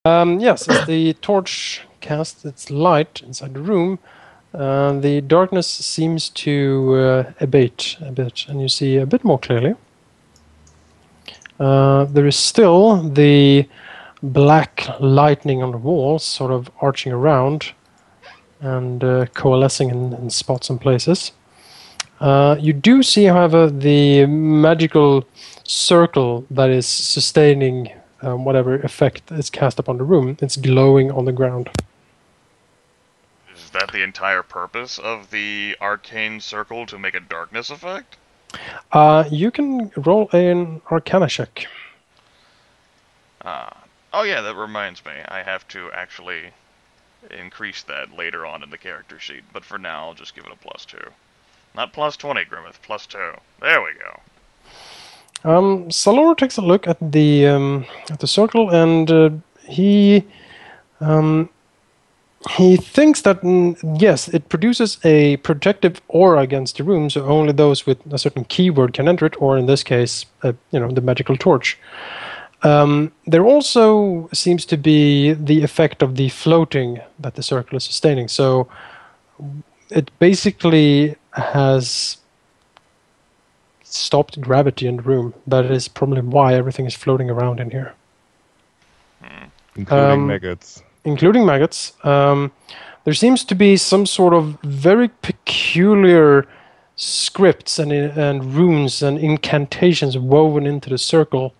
Yes, as the torch casts its light inside the room, the darkness seems to abate a bit, and you see a bit more clearly. There is still the black lightning on the walls, sort of arching around and coalescing in spots and places. You do see, however, the magical circle that is sustaining whatever effect is cast upon the room. It's glowing on the ground. Is that the entire purpose of the arcane circle, to make a darkness effect? You can roll an Arcana check. Oh yeah, that reminds me. I have to actually increase that later on in the character sheet, but for now I'll just give it a +2. Not +20, Grimith, +2. There we go. Saloro takes a look at the circle, and he thinks that yes, it produces a protective aura against the room, so only those with a certain keyword can enter it, or in this case, the magical torch. There also seems to be the effect of the floating that the circle is sustaining. So it basically has stopped gravity in the room. That is probably why everything is floating around in here. Including maggots. Including maggots. There seems to be some sort of very peculiar scripts and runes and incantations woven into the circle.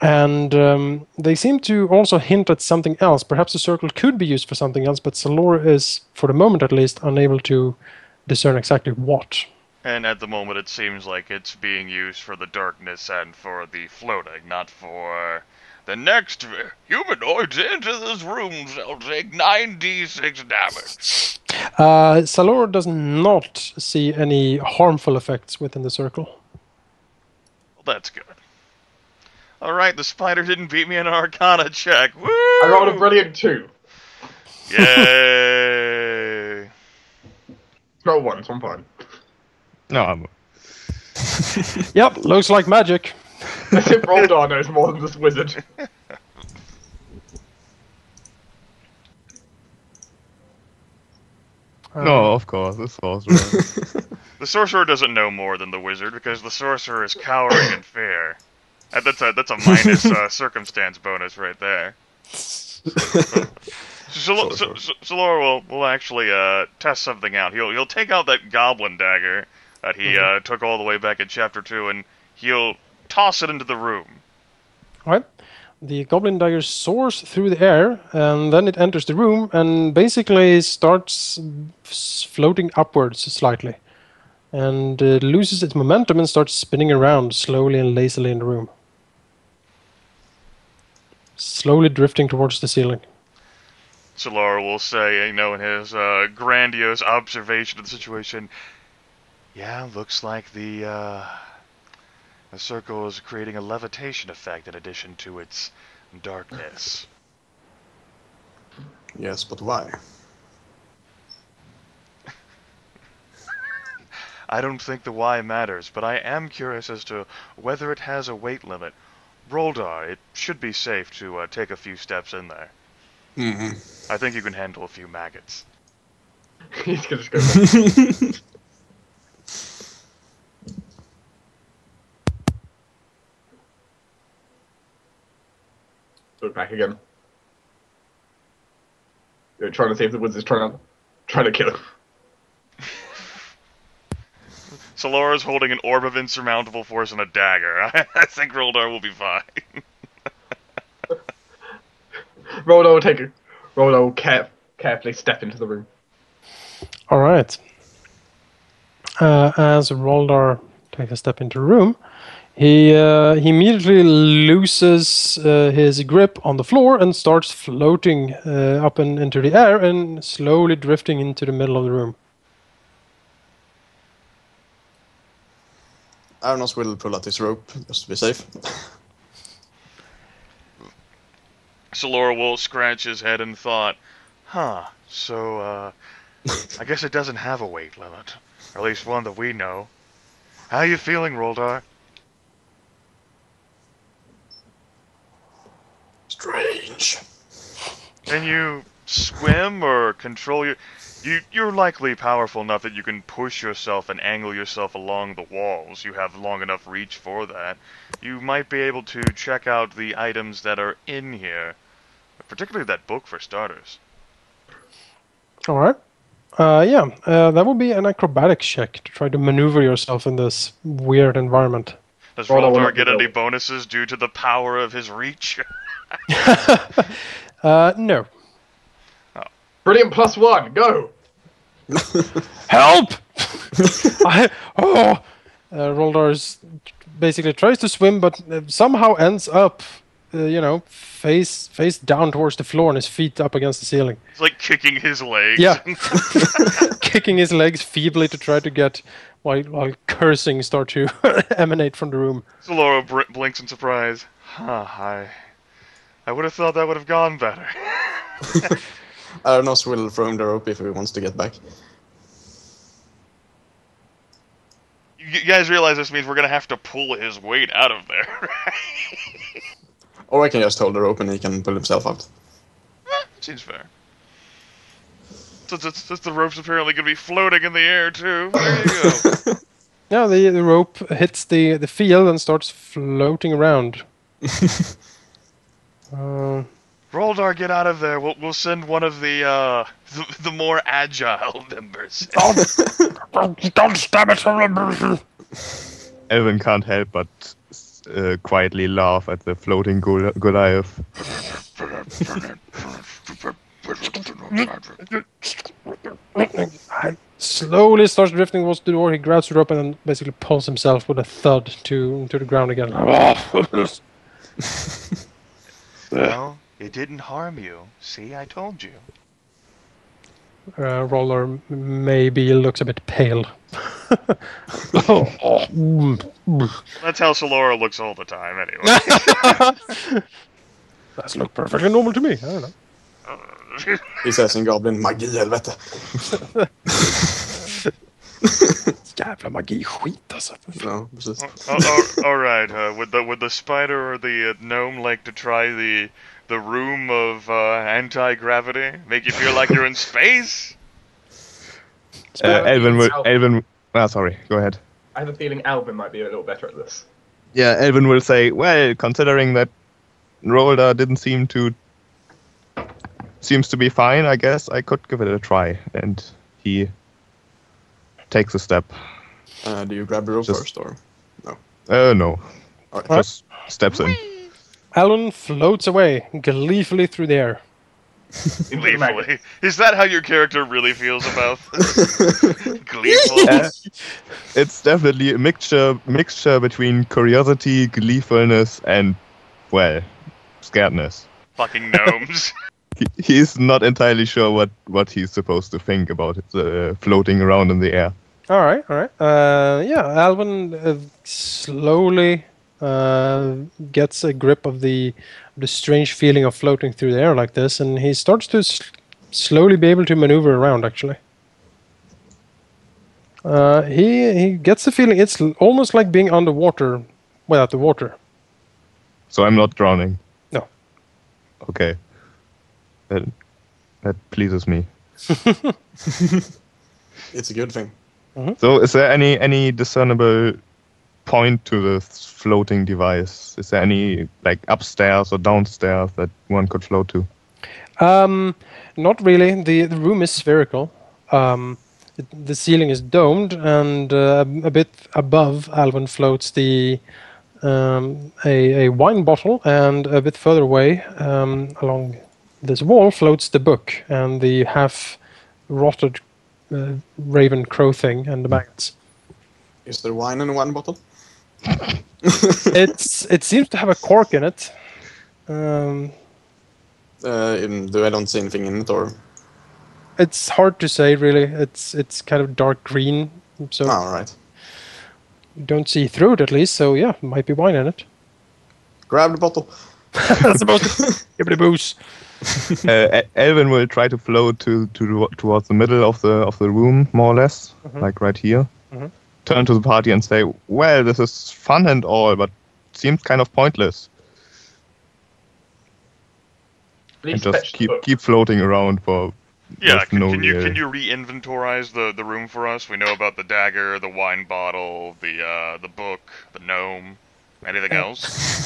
And they seem to also hint at something else. Perhaps the circle could be used for something else, but Saloro is, for the moment at least, unable to discern exactly what. And at the moment it seems like it's being used for the darkness and for the floating, not for... The next humanoids into this room shall take 9d6 damage. Saloro does not see any harmful effects within the circle. Well, that's good. Alright, the spider didn't beat me in an Arcana check. Woo! I rolled a brilliant 2. Yay! Roll one, so I'm fine. No, I'm... Yep, looks like magic. As if Roldar knows more than this wizard. No, of course, it's Sorcerer. The sorcerer doesn't know more than the wizard, because the sorcerer is cowering in fear. That's a minus circumstance bonus right there. Saloro will actually test something out. He'll take out that goblin dagger that he took all the way back in chapter 2, and he'll toss it into the room. Right. The goblin dagger soars through the air, and then it enters the room and basically starts floating upwards slightly. And it loses its momentum and starts spinning around slowly and lazily in the room. Slowly drifting towards the ceiling. Saloro will say, in his grandiose observation of the situation, yeah, looks like the circle is creating a levitation effect in addition to its darkness. Yes, but why? I don't think the why matters, but I am curious as to whether it has a weight limit. Roldar, it should be safe to take a few steps in there. Mm-hmm. I think you can handle a few maggots. He's gonna just go back. Look back again. You're trying to see if the wizard's trying to kill him. Salora's holding an orb of insurmountable force and a dagger. I think Roldar will be fine. Roldar will take it. Roldar will carefully step into the room. Alright. As Roldar takes a step into the room, he immediately loses his grip on the floor and starts floating up and into the air and slowly drifting into the middle of the room. Arenoss will pull out his rope, just to be safe. Saloro will scratch his head in thought. So, I guess it doesn't have a weight limit. Or at least one that we know. How you feeling, Roldar? Strange. Can you swim or control You're likely powerful enough that you can push yourself and angle yourself along the walls. You have long enough reach for that. You might be able to check out the items that are in here. Particularly that book, for starters. All right. That would be an acrobatics check to try to maneuver yourself in this weird environment. Does Roll Roldar on get the any roll. bonuses due to the power of his reach? No. Brilliant, +1, go! Help! Roldar basically tries to swim, but somehow ends up, face down towards the floor and his feet up against the ceiling. It's like kicking his legs. Yeah. Kicking his legs feebly to try to get, while cursing start to emanate from the room. Saloro blinks in surprise. I would have thought that would have gone better. Arenoss will throw him the rope if he wants to get back. You guys realize this means we're going to have to pull his weight out of there, right? Or I can just hold the rope and he can pull himself out. Seems fair. Since the rope's apparently going to be floating in the air, too. There you go. Yeah, the rope hits the field and starts floating around. Roldar, get out of there. We'll send one of the more agile members. Don't stab it! Erevan can't help but quietly laugh at the floating Goliath. Slowly starts drifting towards the door. He grabs the rope and then basically pulls himself with a thud to the ground again. Well, it didn't harm you. See, I told you. Roller maybe looks a bit pale. That's how Saloro looks all the time, anyway. That's look perfectly normal to me. I don't know. He says in Goblin, magi helvete. Jävla magi-skit alltså. No, precis. Alright, would the spider or the gnome like to try the room of anti-gravity? Make you feel like you're in space? Erevan will... sorry, go ahead. I have a feeling Alvin might be a little better at this. Yeah, Erevan will say, well, considering that Roldar didn't seems to be fine, I guess I could give it a try. And he takes a step. Do you grab the rope Just- first, or no? No. Alright. Just steps in. Alan floats away gleefully through the air. Gleefully. Is that how your character really feels about this? Gleeful? It's definitely a mixture between curiosity, gleefulness, and, well, scaredness. Fucking gnomes. He's not entirely sure what he's supposed to think about it floating around in the air. All right. Alvin slowly gets a grip of the strange feeling of floating through the air like this, and he starts to slowly be able to maneuver around. Actually, he gets the feeling it's almost like being underwater without the water. So I'm not drowning. No. Okay. That pleases me. It's a good thing. So is there any discernible point to the floating device? Is there any, like, upstairs or downstairs that one could float to? Not really. The room is spherical. The ceiling is domed, and a bit above Alvin floats a wine bottle, and a bit further away along this wall floats the book and the half-rotted raven crow thing and the maggots. Is there wine in one bottle? It seems to have a cork in it. Do I don't see anything in it, or? It's hard to say, really. It's kind of dark green, so All right. you don't see through it at least. So yeah, might be wine in it. Grab the bottle. That's supposed to give it a boost. Elvin will try to float towards the middle of the room, more or less, like right here. Turn to the party and say, well, this is fun and all, but seems kind of pointless. And Please just fetch the book. keep floating around for Yeah, with can, no can you real- can you re-inventorize the room for us? We know about the dagger, the wine bottle, the book, the gnome. Anything else?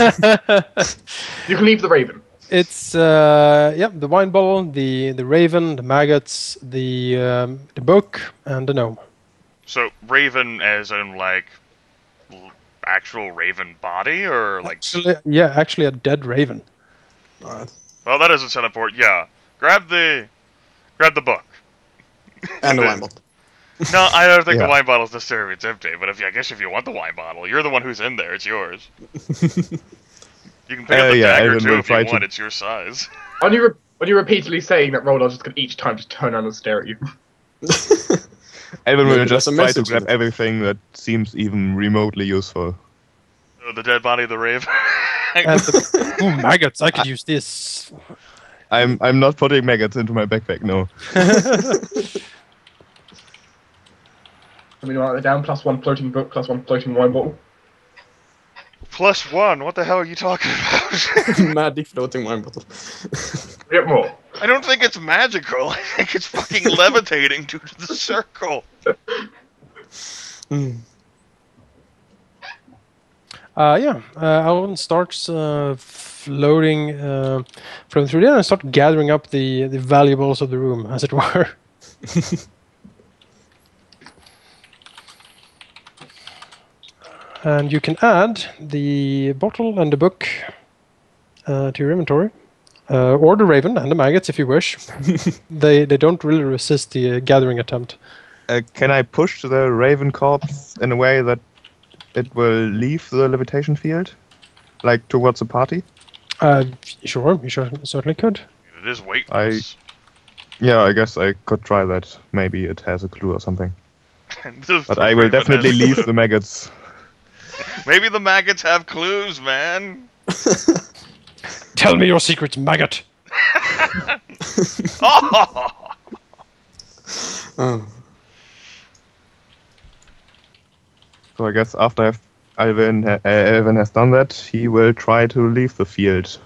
You can leave the raven. It's the wine bottle, the raven, the maggots, the book, and the gnome. So raven, as in like actual raven body, or like? Actually a dead raven. Alright. Well, that doesn't sound important. Yeah, grab the book. And the wine bottle. No, I don't think Yeah. the wine bottle's necessary. It's empty. But I guess if you want the wine bottle, you're the one who's in there. It's yours. You can pick up the yeah, dagger Evan too will if you try want. to- It's your size. When you're repeatedly saying that Roldar just going each time just turn around and stare at you. Evan will Maybe just there's a try to message grab in it. everything that seems even remotely useful. So the dead body of the raven. And maggots! I could use this. I'm not putting maggots into my backpack, no. I mean, write that down. +1 floating book, +1 floating wine bottle. +1. What the hell are you talking about? Magic floating wine bottle. Get more. I don't think it's magical. I think it's fucking levitating due to the circle. Alvin starts floating from through there and start gathering up the valuables of the room, as it were. And you can add the bottle and the book to your inventory. Or the raven and the maggots, if you wish. They don't really resist the gathering attempt. Can I push the raven corpse in a way that it will leave the levitation field? Like towards the party? Sure, you certainly could. It is weightless. Yeah, I guess I could try that. Maybe it has a clue or something. The But I will raven definitely has- leave the maggots. Maybe the maggots have clues, man. Tell me your secrets, maggot! Oh! Oh. So I guess after Evan has done that, he will try to leave the field.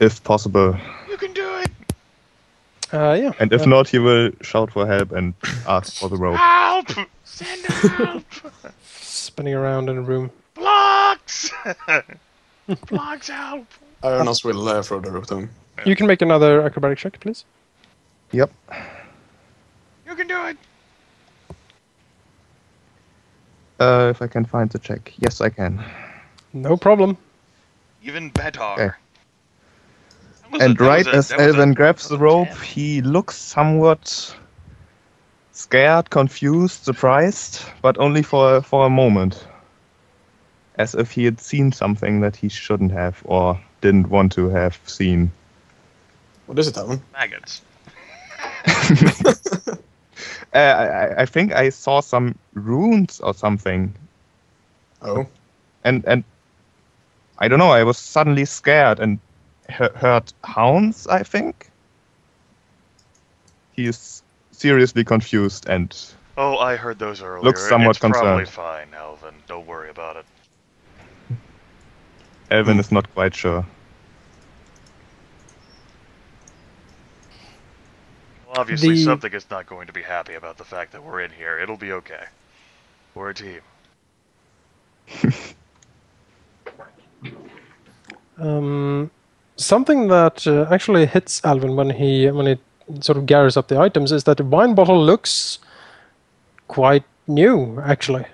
If possible. You can do it. And if not, he will shout for help and ask for the rope. Help! Send help! Spinning around in a room. Blocks! Blocks, help! Arenoss will throw the rope to him. You can make another acrobatic check, please. Yep. You can do it. If I can find the check. Yes, I can. No problem. Even better. Okay. That was And that right was as that was Elven grabs the rope, 10. he looks somewhat scared, confused, surprised, but only for a moment. As if he had seen something that he shouldn't have or didn't want to have seen. What is it, Alvin? Maggots. I think I saw some runes or something. Oh. And I don't know, I was suddenly scared and heard hounds, I think. He is seriously confused and Oh, I heard those earlier. Looks somewhat it's probably concerned. fine, Alvin. Don't worry about it. Elvin is not quite sure. Well, obviously, The- something is not going to be happy about the fact that we're in here. It'll be okay. We're a team. Something that actually hits Alvin when he sort of gathers up the items is that the wine bottle looks quite new, actually.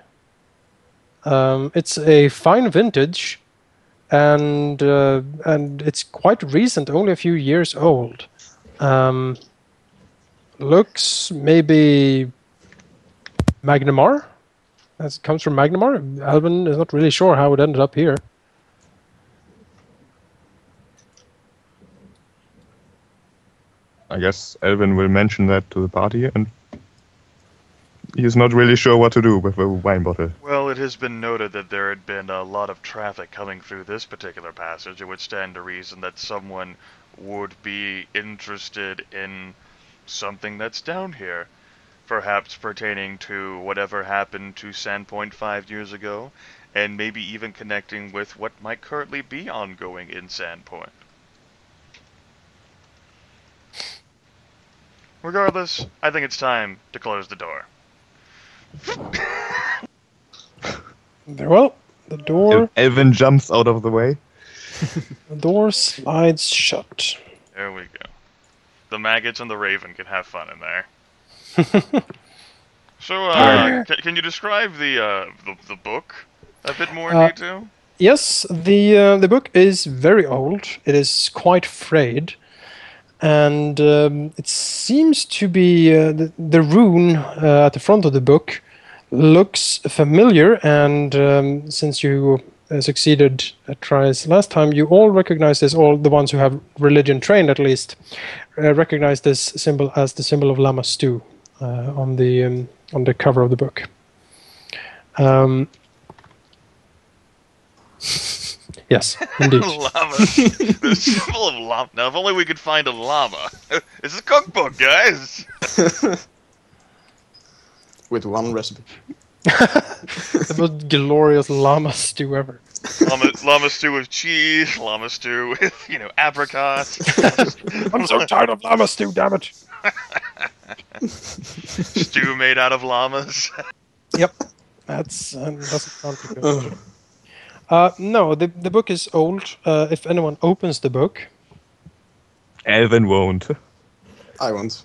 It's a fine vintage, and it's quite recent, only a few years old. Looks maybe Magnamar. It comes from Magnamar. Alvin is not really sure how it ended up here. I guess Elvin will mention that to the party, and he's not really sure what to do with a wine bottle. Well, it has been noted that there had been a lot of traffic coming through this particular passage. It would stand to reason that someone would be interested in something that's down here. Perhaps pertaining to whatever happened to Sandpoint 5 years ago, and maybe even connecting with what might currently be ongoing in Sandpoint. Regardless, I think it's time to close the door. Very well. The door Elvin jumps out of the way. slides shut. There we go. The maggots and the raven can have fun in there. So, can you describe the book a bit more in detail? Yes, the book is very old. It is quite frayed, and it seems to be the rune at the front of the book looks familiar. And since you succeeded at tries last time, you all recognize this. All the ones who have religion trained, at least, recognize this symbol as the symbol of Lama Stu on the cover of the book. Yes, indeed. Llama. The symbol of llama. Now, if only we could find a llama. It's a cookbook, guys. With one recipe. The most glorious llama stew ever. Llama stew with cheese. Llama stew with, apricots. I'm so tired of llama stew, damn it. Stew made out of llamas. Yep, that doesn't sound too good. No, the book is old. If anyone opens the book, Elvin won't. I won't.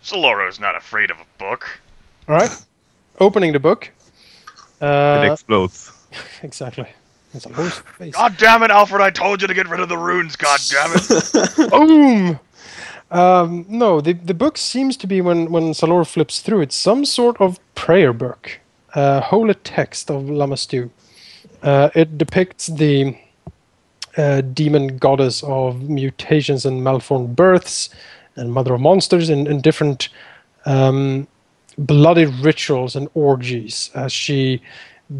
Saloro's not afraid of a book. all right, opening the book. It explodes. Exactly. It's a horse face. God damn it, Alfred! I told you to get rid of the runes. God damn it! Boom. No, the book seems to be when Saloro flips through it some sort of prayer book, holy text of Lama Stu. It depicts the demon goddess of mutations and malformed births and mother of monsters in different bloody rituals and orgies as she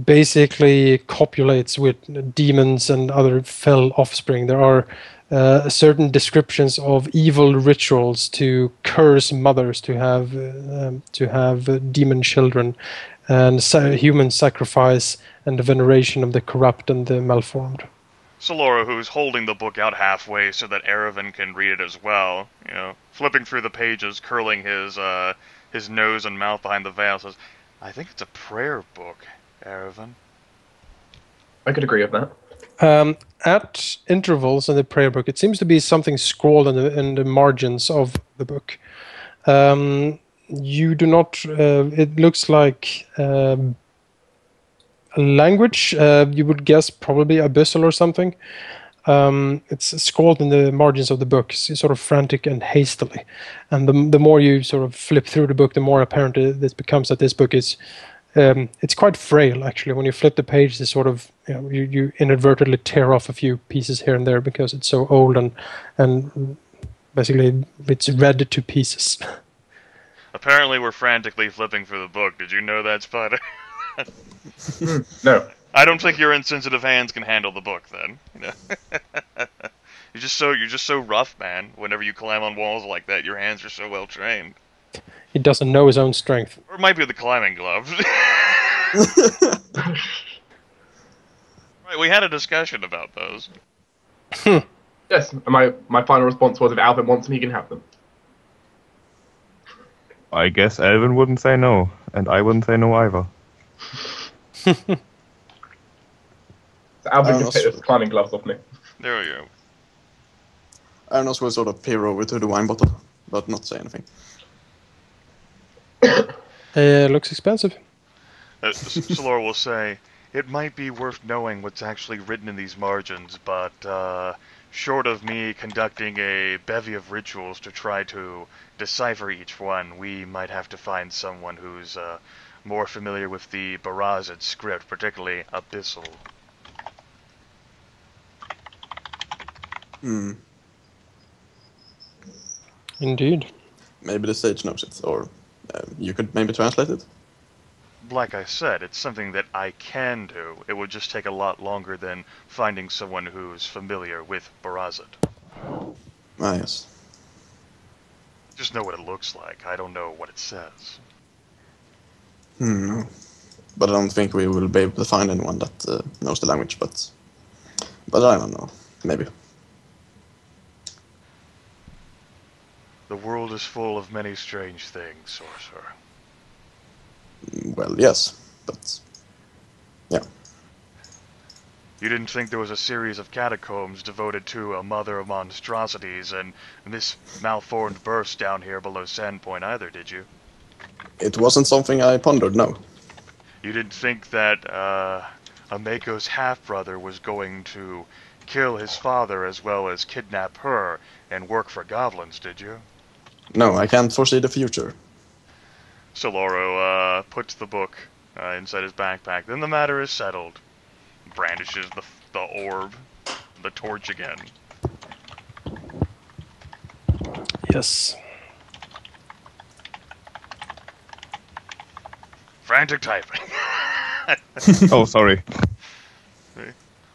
basically copulates with demons and other fell offspring. There are certain descriptions of evil rituals to curse mothers to have demon children, and human sacrifice and the veneration of the corrupt and the malformed. Saloro, who's holding the book out halfway so that Erevan can read it as well, flipping through the pages, curling his nose and mouth behind the veil, says, "I think it's a prayer book, Erevan." I could agree with that. At intervals in the prayer book, it seems to be something scrawled in the margins of the book. You do not. It looks like a language. You would guess probably abyssal or something. It's scrawled in the margins of the book, sort of frantic and hastily. And the more you sort of flip through the book, the more apparent it becomes that this book is. It's quite frail, actually. When you flip the page, it's sort of you inadvertently tear off a few pieces here and there because it's so old and basically it's read to pieces. Apparently, we're frantically flipping through the book. Did you know that, Spider? No. I don't think your insensitive hands can handle the book. Then, you're just so rough, man. Whenever you climb on walls like that, your hands are so well trained. He doesn't know his own strength. Or it might be the climbing gloves. Right, we had a discussion about those. Yes, and my final response was if Alvin wants them, he can have them. I guess Elvin wouldn't say no, and I wouldn't say no either. So Alvin can Arenoss. take the climbing gloves off me. There we go. Arenoss will sort of peer over to the wine bottle, but not say anything. Looks expensive. Saloro will say, "It might be worth knowing what's actually written in these margins, but short of me conducting a bevy of rituals to try to decipher each one, we might have to find someone who's more familiar with the Barazid script, particularly Abyssal." Indeed. Maybe the sage knows it, or you could maybe translate it. Like I said, it's something that I can do. It would just take a lot longer than finding someone who's familiar with Barazid. Ah, yes. Just know what it looks like. I don't know what it says. But I don't think we will be able to find anyone that knows the language, but I don't know. Maybe. The world is full of many strange things, Sorcerer. Well, yes, but yeah. You didn't think there was a series of catacombs devoted to a mother of monstrosities and this malformed burst down here below Sandpoint either, did you? It wasn't something I pondered, no. You didn't think that Ameko's half-brother was going to kill his father as well as kidnap her and work for goblins, did you? No, I can't foresee the future. Saloro puts the book inside his backpack. Then the matter is settled. Brandishes the orb, the torch again. Yes. Frantic typing. Oh, sorry.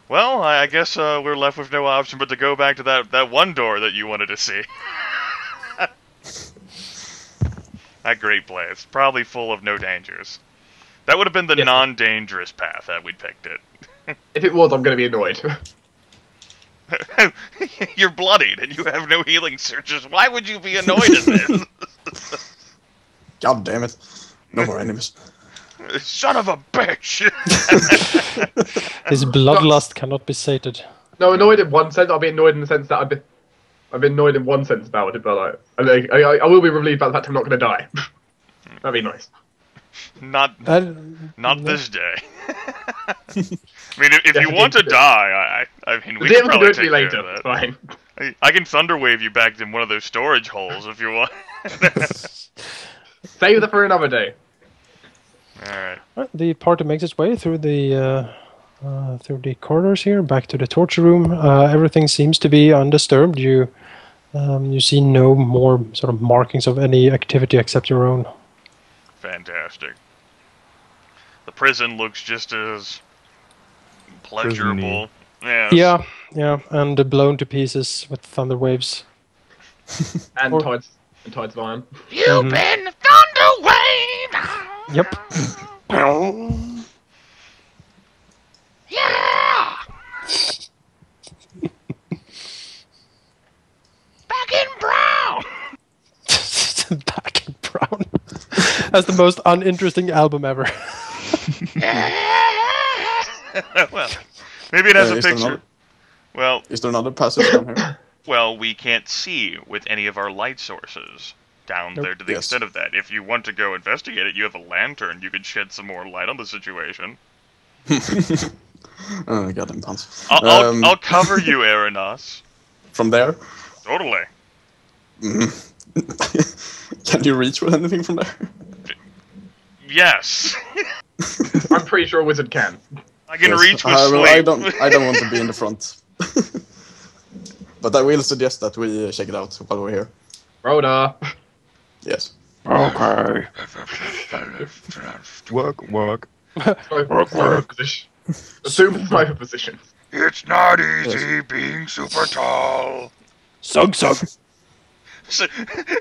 Well, I guess we're left with no option but to go back to that one door that you wanted to see. That great place. Probably full of no dangers. That would have been the Yes. non-dangerous path had we picked it. If it was, I'm going to be annoyed. You're bloodied and you have no healing searches. Why would you be annoyed at this? God damn it. No more enemies. Son of a bitch! His bloodlust cannot be sated. No, annoyed in one sense. I'll be annoyed in the sense that I've been annoyed in one sense about it, but I will be relieved about the fact I'm not going to die. That'd be nice. Not No. this day. I mean, if you want to die, I mean, we The can DM can do probably it to me take later. care of It's that. fine. I can thunder wave you back in one of those storage holes if you want. Save that for another day. Alright. Right, the party makes its way through the corridors here, back to the torture room. Everything seems to be undisturbed. You see no more sort of markings of any activity except your own. Fantastic. The prison looks just as pleasurable. Yes. Yeah, and blown to pieces with thunder waves. And Or- Tides of Iron. You've been thunder wave. Yep. Yeah. Back in brown. Back in brown. That's the most uninteresting album ever. Well, maybe it has a Is there picture. another- Well, Is there another passage down here? well, we can't see with any of our light sources down Nope. there to the Yes. extent of that. If you want to go investigate it, you have a lantern. You could shed some more light on the situation. Oh, goddamn puns. I'll cover you, Arenoss. From there? Totally. Can you reach with anything from there? Yes. I'm pretty sure a wizard can. I can Yes. reach with Well, sleep. I don't want to be in the front. But I will suggest that we check it out while we're here. Roldar. Yes. Okay. Work. Sniper position. Assume sniper position. It's not easy being super tall. Sug. So,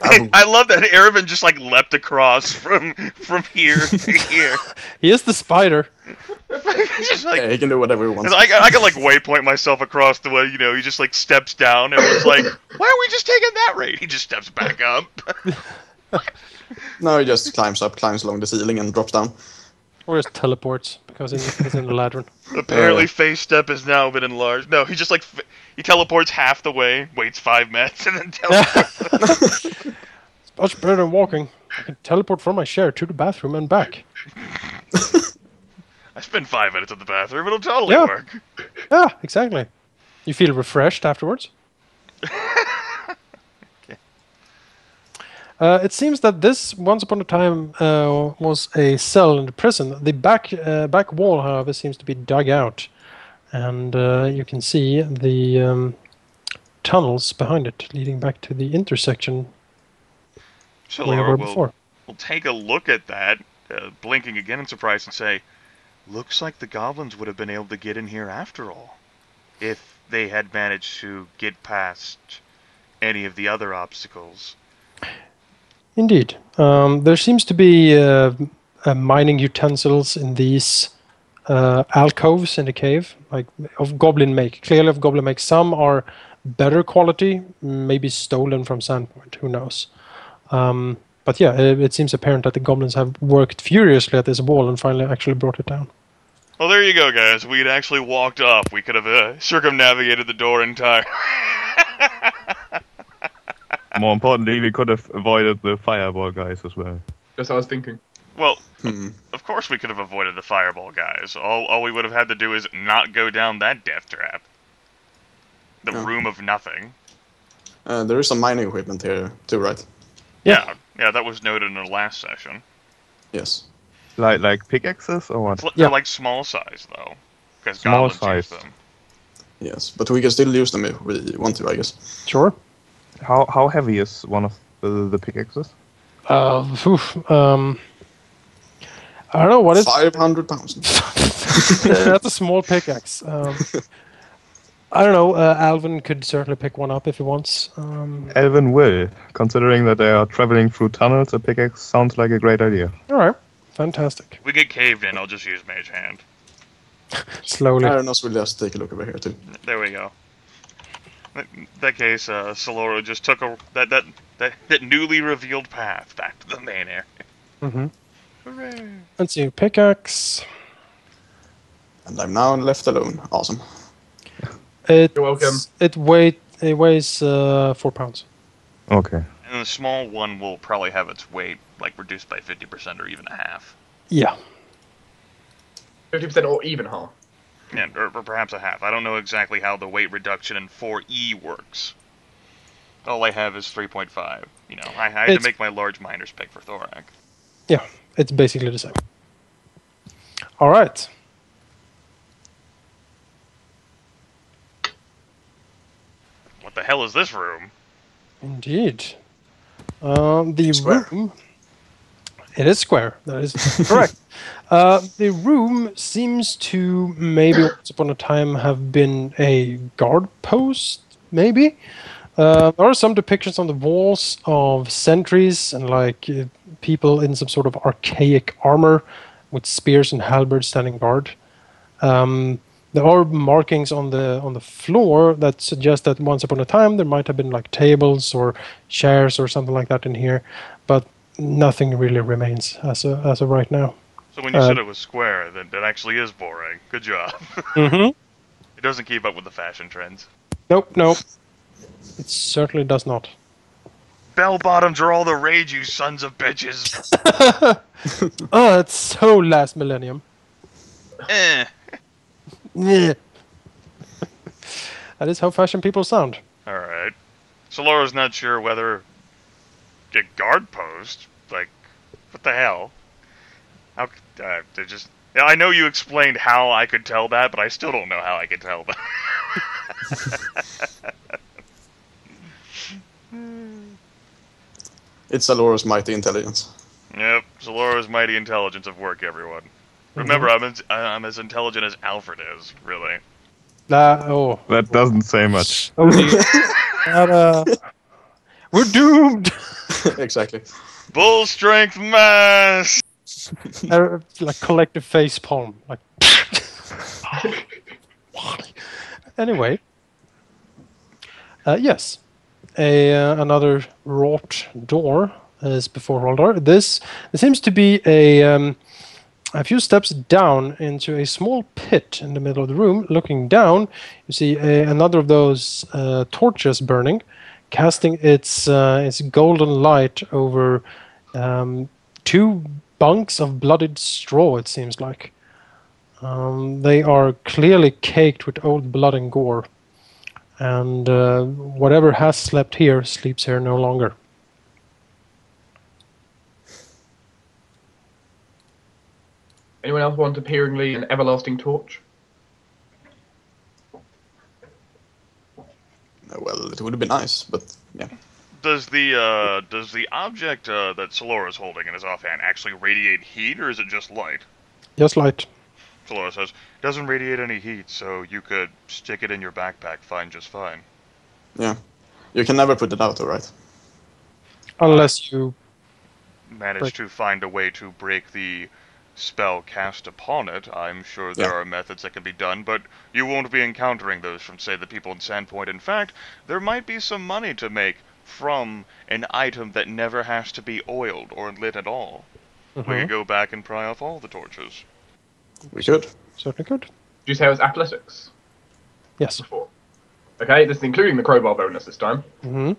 I love that Erevan just like leapt across from here to here. He is the spider. Just like, Yeah, he can do whatever he wants. I can like waypoint myself across the way, he just like steps down and was like, why are we just taking that rate? He just steps back up. No, he just climbs along the ceiling and drops down. Or just teleports, because he's in the Eladrin. Apparently face step has now been enlarged. No, he just like, he teleports half the way, waits 5 minutes, and then teleports. It's much better than walking. I can teleport from my chair to the bathroom and back. I spend 5 minutes at the bathroom, it'll totally Yeah. work. Yeah, exactly. You feel refreshed afterwards. It seems that this, once upon a time, was a cell in the prison. The back wall, however, seems to be dug out, and you can see the tunnels behind it, leading back to the intersection So where we Laura were will before. we'll take a look at that, blinking again in surprise, and say, looks like the goblins would have been able to get in here after all, if they had managed to get past any of the other obstacles. Indeed. There seems to be mining utensils in these alcoves in the cave, like of goblin make. Clearly of goblin make. Some are better quality, maybe stolen from Sandpoint, who knows. But yeah, it seems apparent that the goblins have worked furiously at this wall and finally actually brought it down. Well, there you go, guys. We'd actually walked up. We could have circumnavigated the door entirely. More importantly, we could have avoided the fireball guys as well. That's what I was thinking. Well, of course we could have avoided the fireball guys. All we would have had to do is not go down that death trap. The room of nothing. There is some mining equipment here too, right? Yeah, that was noted in the last session. Yes. Like pickaxes or what? They're like small size though, because Small goblins size. use them. Yes, but we can still use them if we want to, I guess. Sure. How heavy is one of the pickaxes? I don't know what is. 500 pounds. That's a small pickaxe. I don't know. Alvin could certainly pick one up if he wants. Elven will, considering that they are traveling through tunnels. A pickaxe sounds like a great idea. All right, fantastic. If we get caved in, I'll just use Mage Hand. Slowly. Arenoss will just take a look over here too. There we go. In that case, Saloro just took that newly revealed path back to the main area. Mm-hmm. Hooray! Let's see. Pickaxe. And I'm now left alone. Awesome. You're welcome. It weighs 4 pounds. Okay. And the small one will probably have its weight like reduced by 50% or even a half. Yeah. 50% or even half. Yeah, or perhaps a half. I don't know exactly how the weight reduction in 4E works. All I have is 3.5. You know, I had to make my large miner's pick for Thorak. Yeah, it's basically the same. All right. What the hell is this room? Indeed. The Square. room... It is square. That is correct. The room seems to maybe once upon a time have been a guard post, maybe. There are some depictions on the walls of sentries and people in some sort of archaic armor with spears and halberds standing guard. There are markings on the floor that suggest that once upon a time there might have been like tables or chairs or something like that in here, but nothing really remains as of right now. So when you said it was square, then that actually is boring. Good job. Mm-hmm. It doesn't keep up with the fashion trends. Nope. It certainly does not. Bell bottoms are all the rage, you sons of bitches. Oh, it's so last millennium. Eh. Yeah. That is how fashion people sound. Alright. Saloro's not sure whether a guard post, like, what the hell? How they're just... Yeah, I know you explained how I could tell that, but I still don't know how I could tell that. It's Saloro's mighty intelligence. Yep, Saloro's mighty intelligence of work, everyone. Remember, I'm as intelligent as Alfred is, really. That doesn't say much. We're doomed! Exactly. Bull strength mass! Like collective face palm. Like. Anyway. Yes. Another wrought door is before Roldar. This seems to be a few steps down into a small pit in the middle of the room. Looking down, you see another of those torches burning, casting its golden light over 2 bunks of bloodied straw, it seems like. They are clearly caked with old blood and gore. And whatever has slept here sleeps here no longer. Anyone else want appearingly an everlasting torch? Well, it would have been nice, but yeah. Does the object that Saloro's holding in his offhand actually radiate heat, or is it just light? Just light. Saloro says, doesn't radiate any heat, so you could stick it in your backpack just fine. Yeah. You can never put it out, alright? Unless you... Manage to find a way to break the spell cast upon it, I'm sure there are methods that can be done, but you won't be encountering those from, say, the people in Sandpoint. In fact, there might be some money to make from an item that never has to be oiled or lit at all. We could go back and pry off all the torches. We could. Certainly could. Did you say it was athletics? Yes. Before. Okay, this is including the crowbar bonus this time. Mm-hmm.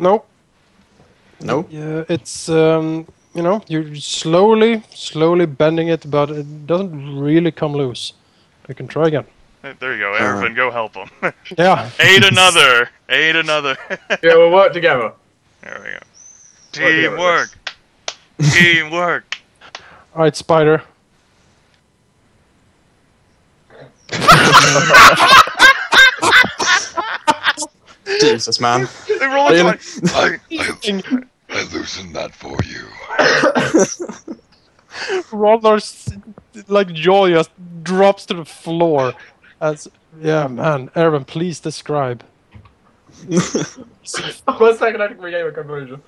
No. No? Yeah, it's you're slowly bending it, but it doesn't really come loose. You can try again. There you go, Erevan, go help him. Yeah. Aid another! Yeah, we'll work together. There we go. Teamwork! Teamwork! Alright, Spider. Jesus, man. They roll it like... I loosened that for you. Roldar's jaw just drops to the floor. Man, Erevan, please describe. 1 second, I can regain my composure.